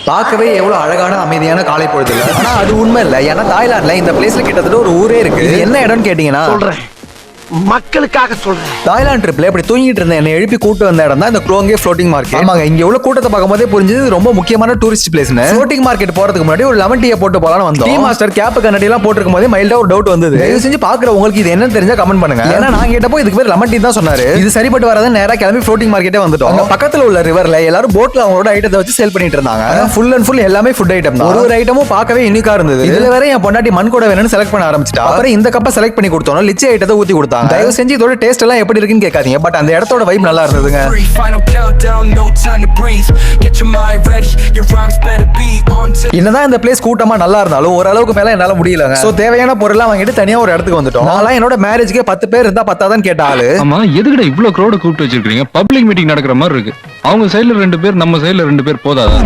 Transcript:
பார்க்கவே எவ்வளவு அழகான அமைதியான காலை பொழுது இல்ல. ஆனா அது உண்மை இல்ல. ஏன்னா தாய்லாந்துல இந்த பிளேஸ்ல கிட்டத்தட்ட ஒரு ஊரே இருக்கு. இது என்ன இடம்னு கேட்டீங்கன்னா சொல்றேன், மக்களுக்காக சொல்றேன். தாய்லாந்து ட்ரிப்ல இப்படி தூங்கிட்டு இருந்த என்னை எழுப்பி கூட்டு வந்த இடம் தான் இந்த க்ளோங்கே ஃப்ளோட்டிங் மார்க்கெட். ஆமாங்க, இங்க உள்ள கூட்டத்தை பார்க்கும்போதே புரிஞ்சது இது ரொம்ப முக்கியமான டூரிஸ்ட் பிளேஸ்னு. ஃப்ளோட்டிங் மார்க்கெட் போறதுக்கு முன்னாடி ஒரு லெமன் டீயை போட்டு போலான்னு வந்தோம். டீ மாஸ்டர் கேப் கண்ணாடி எல்லாம் போட்டுருக்கும் போதே மைல்டா ஒரு டவுட் வந்தது. தயவு செஞ்சு பாக்குற உங்களுக்கு இது என்ன தெரிஞ்சா கமெண்ட் பண்ணுங்க. ஏன்னா நான் கேட்டப்போ இதுக்கு பேர் லெமன் டீ தான் சொன்னாரு. இது சரிப்பட்டு வராத நேரா கிளம்பி ஃப்ளோட்டிங் மார்க்கெட்டே வந்துட்டோம். அங்க பக்கத்துல உள்ள ரிவர்ல எல்லாரும் போட்ல அவங்களோட ஐட்டத்தை வச்சு சேல் பண்ணிட்டு இருந்தாங்க. ஃபுல் அண்ட் ஃபுல் எல்லாமே ஃபுட் ஐட்டம் தான். ஒரு ஐட்டமும் பார்க்கவே யூனிக்கா இருந்தது. இதுல வேற என் பொண்டாட்டி மண் கூட வேணும்னு செலக்ட் பண்ண ஆரம்பிச்சிட்டா. அப்புறம் இந்த கப்பை செலக்ட் பண்ணி கொடுத்தோம். லிச்சி ஐட்டத்தை ஊத்தி கொடுத்தாங்க. தயவு செஞ்சு இதோட டேஸ்ட் எல்லாம் எப்படி இருக்குன்னு கேட்காதீங்க. பட் அந்த இடத்தோட வைப் நல்லா இருந்ததுங்க. என்னதான் இந்த பிளேஸ் கூட்டமா நல்லா இருந்தாலும் ஓரளவுக்கு மேல என்னால முடியலங்க. சோ தேவையான பொருள்லாம் வாங்கிட்டு தனியா ஒரு இடத்துக்கு வந்துட்டோம். நான் என்னோட மேரேஜ்க்கு 10 பேர் இருந்தா பத்தாதான் கேட்ட ஆளு. ஆமா, எதுக்குடா இவ்ளோ க்ரௌட் கூப்பிட்டு வச்சிருக்கீங்க? பப்ளிக் மீட்டிங் நடக்கிற மாதிரி இருக்கு. அவங்க சைடுல 2 பேர், நம்ம சைடுல 2 பேர் போதாதா?